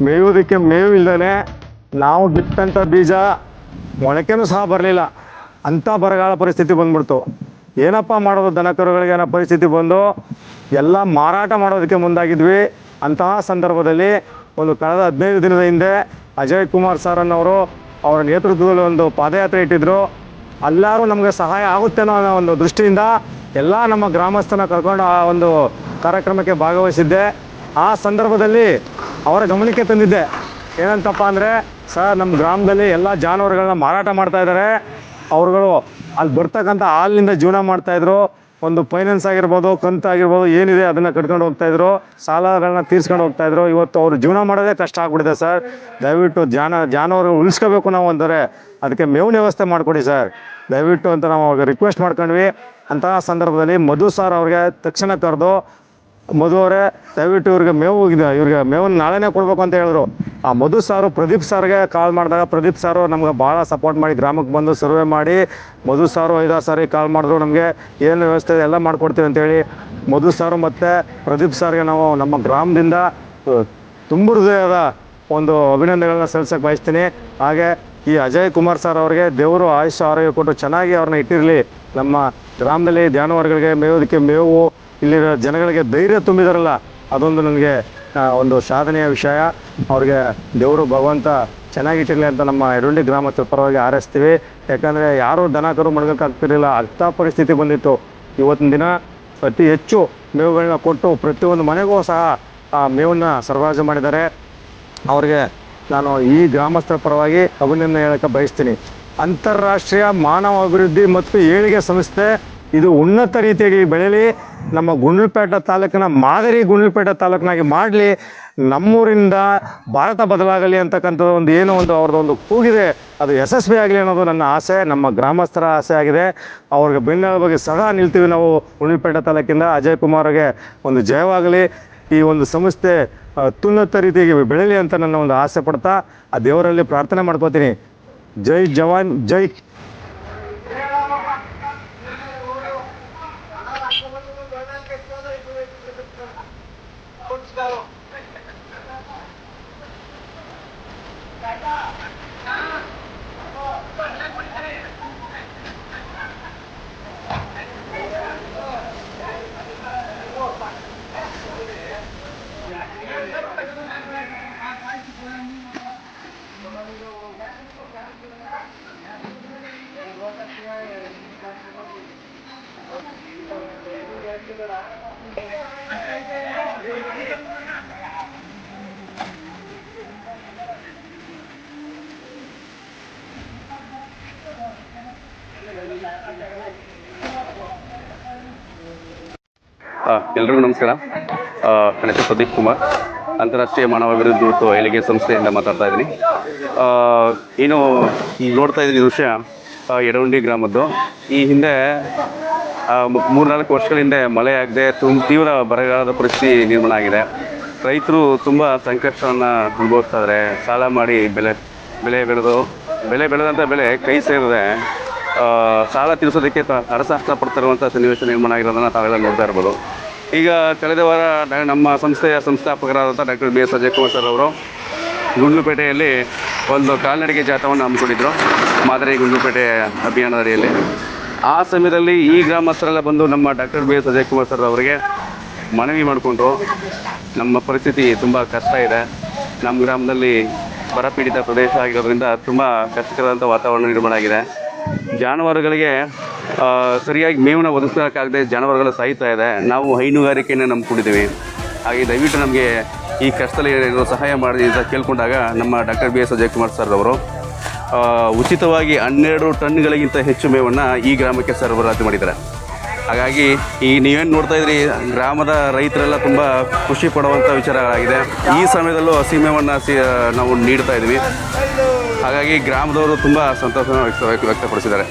ಮೇಯೋದಕ್ಕೆ ಮೇವು ಇಲ್ಲದೇ ನಾವು ಬಿತ್ತಂಥ ಬೀಜ ಮೊಳಕೆನೂ ಸಹ ಬರಲಿಲ್ಲ. ಅಂಥ ಬರಗಾಲ ಪರಿಸ್ಥಿತಿ ಬಂದ್ಬಿಡ್ತು. ಏನಪ್ಪ ಮಾಡೋದು, ದನ ಕರುಗಳಿಗೆ ಏನೋ ಪರಿಸ್ಥಿತಿ ಬಂದು ಎಲ್ಲ ಮಾರಾಟ ಮಾಡೋದಕ್ಕೆ ಮುಂದಾಗಿದ್ವಿ. ಅಂತಹ ಸಂದರ್ಭದಲ್ಲಿ ಕಳೆದ 15 ದಿನದ ಹಿಂದೆ ಅಜಯ್ ಕುಮಾರ್ ಸರ್ ಅನ್ನೋರು ಅವರ ನೇತೃತ್ವದಲ್ಲಿ ಒಂದು ಪಾದಯಾತ್ರೆ ಇಟ್ಟಿದ್ದರು. ಎಲ್ಲರೂ ನಮಗೆ ಸಹಾಯ ಆಗುತ್ತೇನೋ ಅನ್ನೋ ಒಂದು ದೃಷ್ಟಿಯಿಂದ ಎಲ್ಲ ನಮ್ಮ ಗ್ರಾಮಸ್ಥನ ಕರ್ಕೊಂಡು ಆ ಒಂದು ಕಾರ್ಯಕ್ರಮಕ್ಕೆ ಭಾಗವಹಿಸಿದ್ದೆ. ಆ ಸಂದರ್ಭದಲ್ಲಿ ಅವರ ಗಮನಕ್ಕೆ ತಂದಿದ್ದೆ. ಏನಂತಪ್ಪ ಅಂದರೆ, ಸರ್ ನಮ್ಮ ಗ್ರಾಮದಲ್ಲಿ ಎಲ್ಲ ಜಾನುವಾರುಗಳನ್ನ ಮಾರಾಟ ಮಾಡ್ತಾಯಿದ್ದಾರೆ. ಅವ್ರುಗಳು ಅಲ್ಲಿ ಬರ್ತಕ್ಕಂಥ ಹಾಲಿನಿಂದ ಜೀವನ ಮಾಡ್ತಾಯಿದ್ರು. ಒಂದು ಫೈನಾನ್ಸ್ ಆಗಿರ್ಬೋದು, ಕಂತಾಗಿರ್ಬೋದು, ಏನಿದೆ ಅದನ್ನು ಕಟ್ಕೊಂಡು ಹೋಗ್ತಾಯಿದ್ರು. ಸಾಲಗಳನ್ನ ತೀರ್ಸ್ಕೊಂಡು ಹೋಗ್ತಾಯಿದ್ರು. ಇವತ್ತು ಅವರು ಜೀವನ ಮಾಡೋದೇ ಕಷ್ಟ ಆಗ್ಬಿಟ್ಟಿದೆ ಸರ್. ದಯವಿಟ್ಟು ಜಾನುವಾರು ಉಳಿಸ್ಕೋಬೇಕು ನಾವು ಅಂದರೆ ಅದಕ್ಕೆ ಮೇವಿನ ವ್ಯವಸ್ಥೆ ಮಾಡಿಕೊಡಿ ಸರ್, ದಯವಿಟ್ಟು ಅಂತ ನಾವು ಅವಾಗ ರಿಕ್ವೆಸ್ಟ್ ಮಾಡ್ಕೊಂಡ್ವಿ. ಅಂತಹ ಸಂದರ್ಭದಲ್ಲಿ ಮಧು ಸರ್ ಅವ್ರಿಗೆ ತಕ್ಷಣ ಕರೆದು, ಮಧು ಅವರೇ ದಯವಿಟ್ಟು ಇವ್ರಿಗೆ ಮೇವನ್ನು ನಾಳೆನೇ ಕೊಡಬೇಕು ಅಂತ ಹೇಳಿದ್ರು. ಆ ಮಧು ಸಾರು ಪ್ರದೀಪ್ ಸಾರ್ಗೆ ಕಾಲ್ ಮಾಡಿದಾಗ ಪ್ರದೀಪ್ ಸಾರು ನಮ್ಗೆ ಭಾಳ ಸಪೋರ್ಟ್ ಮಾಡಿ ಗ್ರಾಮಕ್ಕೆ ಬಂದು ಸರ್ವೆ ಮಾಡಿ, ಮಧು ಸಾರು 5-6 ಸಾರಿ ಕಾಲ್ ಮಾಡಿದ್ರು, ನಮಗೆ ಏನು ವ್ಯವಸ್ಥೆ ಎಲ್ಲ ಮಾಡಿಕೊಡ್ತೀವಿ ಅಂತೇಳಿ. ಮಧು ಸಾರು ಮತ್ತು ಪ್ರದೀಪ್ ಸಾರ್ಗೆ ನಾವು ನಮ್ಮ ಗ್ರಾಮದಿಂದ ತುಂಬ ಹೃದಯದ ಒಂದು ಅಭಿನಂದನೆಗಳನ್ನ ಸಲ್ಲಿಸೋಕೆ ಬಯಸ್ತೀನಿ. ಹಾಗೆ ಈ ಅಜಯ್ ಕುಮಾರ್ ಸರ್ ಅವರಿಗೆ ದೇವರು ಆಯುಷ್ಯ ಆರೋಗ್ಯ ಕೊಟ್ಟು ಚೆನ್ನಾಗಿ ಅವ್ರನ್ನ ಇಟ್ಟಿರಲಿ. ನಮ್ಮ ಗ್ರಾಮದಲ್ಲಿ ಜಾನುವಾರುಗಳಿಗೆ ಮೇಯೋದಕ್ಕೆ ಮೇವು, ಇಲ್ಲಿರೋ ಜನಗಳಿಗೆ ಧೈರ್ಯ ತುಂಬಿದಾರಲ್ಲ, ಅದೊಂದು ನನಗೆ ಒಂದು ಸಾಧನೆಯ ವಿಷಯ. ಅವ್ರಿಗೆ ದೇವರು ಭಗವಂತ ಚೆನ್ನಾಗಿಟ್ಟಿರಲಿ ಅಂತ ನಮ್ಮ ಯಡಳ್ಳಿ ಗ್ರಾಮಸ್ಥರ ಪರವಾಗಿ ಹಾರೈಸ್ತೀವಿ. ಯಾಕಂದರೆ ಯಾರೂ ದನ ಕರು ಮಡಗೋಕ್ಕಾಗ್ತಿರಲಿಲ್ಲ, ಅಂಥ ಪರಿಸ್ಥಿತಿ ಬಂದಿತ್ತು. ಇವತ್ತಿನ ದಿನ ಅತಿ ಹೆಚ್ಚು ಮೇವುಗಳನ್ನ ಕೊಟ್ಟು ಪ್ರತಿಯೊಂದು ಮನೆಗೂ ಸಹ ಆ ಮೇವನ್ನು ಸರಬರಾಜು ಮಾಡಿದ್ದಾರೆ. ಅವ್ರಿಗೆ ನಾನು ಈ ಗ್ರಾಮಸ್ಥರ ಪರವಾಗಿ ಅಭಿನಂದನೆ ಹೇಳೋಕ್ಕೆ ಬಯಸ್ತೀನಿ. ಅಂತಾರಾಷ್ಟ್ರೀಯ ಮಾನವ ಅಭಿವೃದ್ಧಿ ಮತ್ತು ಏಳಿಗೆ ಸಂಸ್ಥೆ ಇದು ಉನ್ನತ ರೀತಿಯಾಗಿ ಬೆಳೀಲಿ, ನಮ್ಮ ಗುಂಡ್ಲುಪೇಟೆ ತಾಲೂಕಿನ ಮಾದರಿ ಗುಂಡ್ಲುಪೇಟೆ ತಾಲೂಕಿನಾಗಿ ಮಾಡಲಿ, ನಮ್ಮೂರಿಂದ ಭಾರತ ಬದಲಾಗಲಿ ಅಂತಕ್ಕಂಥದ್ದು ಒಂದು ಅವ್ರದ್ದೊಂದು ಕೂಗಿದೆ, ಅದು ಯಶಸ್ವಿ ಆಗಲಿ ಅನ್ನೋದು ನನ್ನ ಆಸೆ, ನಮ್ಮ ಗ್ರಾಮಸ್ಥರ ಆಸೆ ಆಗಿದೆ. ಅವ್ರಿಗೆ ಬೆನ್ನೆಲುಬಾಗಿ ಸದಾ ನಿಲ್ತೀವಿ ನಾವು. ಗುಂಡ್ಲುಪೇಟೆ ತಾಲೂಕಿಂದ ಅಜಯ್ ಕುಮಾರ್ಗೆ ಒಂದು ಜಯವಾಗಲಿ, ಈ ಒಂದು ಸಂಸ್ಥೆ ಅತ್ಯುನ್ನತ ರೀತಿಯಾಗಿ ಬೆಳೀಲಿ ಅಂತ ನನ್ನ ಒಂದು ಆಸೆ ಪಡ್ತಾ ಆ ದೇವರಲ್ಲಿ ಪ್ರಾರ್ಥನೆ ಮಾಡ್ಕೋತೀನಿ. ಜೈ ಜವಾನ್ ಜೈ. ಎಲ್ರಿಗೂ ನಮಸ್ಕಾರ. ನನ್ನ ಹೆಸರು ಪ್ರದೀಪ್ ಕುಮಾರ್, ಅಂತಾರಾಷ್ಟ್ರೀಯ ಮಾನವ ಅಭಿವೃದ್ಧಿ ಮತ್ತು ಏಳಿಗೆ ಸಂಸ್ಥೆಯಿಂದ ಮಾತಾಡ್ತಾ ಇದ್ದೀನಿ. ಏನು ನೋಡ್ತಾ ಇದ್ದೀನಿ ದೃಶ್ಯ ಯಡವಂಡಿ ಗ್ರಾಮದ್ದು. ಈ ಹಿಂದೆ 3-4 ವರ್ಷಗಳ ಹಿಂದೆ ಮಳೆ ಆಗದೆ ತೀವ್ರ ಬರಗಾಲದ ಪರಿಸ್ಥಿತಿ ನಿರ್ಮಾಣ ಆಗಿದೆ. ರೈತರು ತುಂಬ ಸಂಕಷ್ಟವನ್ನು ಅನುಭವಿಸ್ತಾ ಇದ್ದಾರೆ. ಸಾಲ ಮಾಡಿ ಬೆಳೆ ಬೆಳೆದಂಥ ಬೆಳೆ ಕೈ ಸೇರಿದೆ ಸಾಲ ತೀರಿಸೋದಕ್ಕೆ ಹರಸಾಹಸ ಪಡ್ತಿರುವಂಥ ಸನ್ನಿವೇಶ ನಿರ್ಮಾಣ ಆಗಿರೋದನ್ನು ತಾವೆಲ್ಲ ನೋಡ್ತಾ ಇರ್ಬೋದು. ಈಗ ಕಳೆದ ವಾರ ನಮ್ಮ ಸಂಸ್ಥೆಯ ಸಂಸ್ಥಾಪಕರಾದಂಥ doctor B S Ajay Kumar sir ಅವರು ಗುಂಡ್ಲುಪೇಟೆಯಲ್ಲಿ ಒಂದು ಕಾಲ್ನಡಿಗೆ ಜಾಥಾವನ್ನು ಹಮ್ಮಿಕೊಂಡಿದ್ದರು, ಮಾದರಿ ಗುಂಡ್ಲುಪೇಟೆ ಅಭಿಯಾನದ ಅಡಿಯಲ್ಲಿ. ಆ ಸಮಯದಲ್ಲಿ ಈ ಗ್ರಾಮಸ್ಥರೆಲ್ಲ ಬಂದು ನಮ್ಮ doctor B S Ajay Kumar sir ಅವರಿಗೆ ಮನವಿ ಮಾಡಿಕೊಂಡ್ರು. ನಮ್ಮ ಪರಿಸ್ಥಿತಿ ತುಂಬ ಕಷ್ಟ ಇದೆ, ನಮ್ಮ ಗ್ರಾಮದಲ್ಲಿ ಬರಪೀಡಿತ ಪ್ರದೇಶ ಆಗಿರೋದ್ರಿಂದ ತುಂಬ ಕಷ್ಟಕರವಾದಂಥ ವಾತಾವರಣ ನಿರ್ಮಾಣ ಆಗಿದೆ. ಜಾನುವಾರುಗಳಿಗೆ ಸರಿಯಾಗಿ ಮೇವನ್ನು ಒದಗಿಸೋಕ್ಕಾಗದೆ ಜಾನುವಾರುಗಳು ಸಾಯ್ತಾ ಇದೆ. ನಾವು ಹೈನುಗಾರಿಕೆಯನ್ನು ನಂಬ್ಕೊಂಡಿದ್ದೀವಿ. ಹಾಗೆ ದಯವಿಟ್ಟು ನಮಗೆ ಈ ಕಷ್ಟದಲ್ಲಿ ಸಹಾಯ ಮಾಡಿ ಅಂತ ಕೇಳ್ಕೊಂಡಾಗ ನಮ್ಮ doctor B S Ajay Kumar sir ಅವರು ಉಚಿತವಾಗಿ 12 ಟನ್ಗಳಿಗಿಂತ ಹೆಚ್ಚು ಮೇವನ್ನು ಈ ಗ್ರಾಮಕ್ಕೆ ಸರಬರಾಜು ಮಾಡಿದ್ದಾರೆ. ಹಾಗಾಗಿ ಈ ನೀವೇನು ನೋಡ್ತಾ ಇದ್ರಿ, ಗ್ರಾಮದ ರೈತರೆಲ್ಲ ತುಂಬ ಖುಷಿ ಪಡುವಂಥ ವಿಚಾರಗಳಾಗಿದೆ. ಈ ಸಮಯದಲ್ಲೂ ಹಸಿ ಮೇವನ್ನು ನಾವು ನೀಡ್ತಾ ಇದ್ವಿ. ಹಾಗಾಗಿ ಗ್ರಾಮದವರು ತುಂಬ ಸಂತೋಷವನ್ನು ವ್ಯಕ್ತಪಡಿಸಿದ್ದಾರೆ.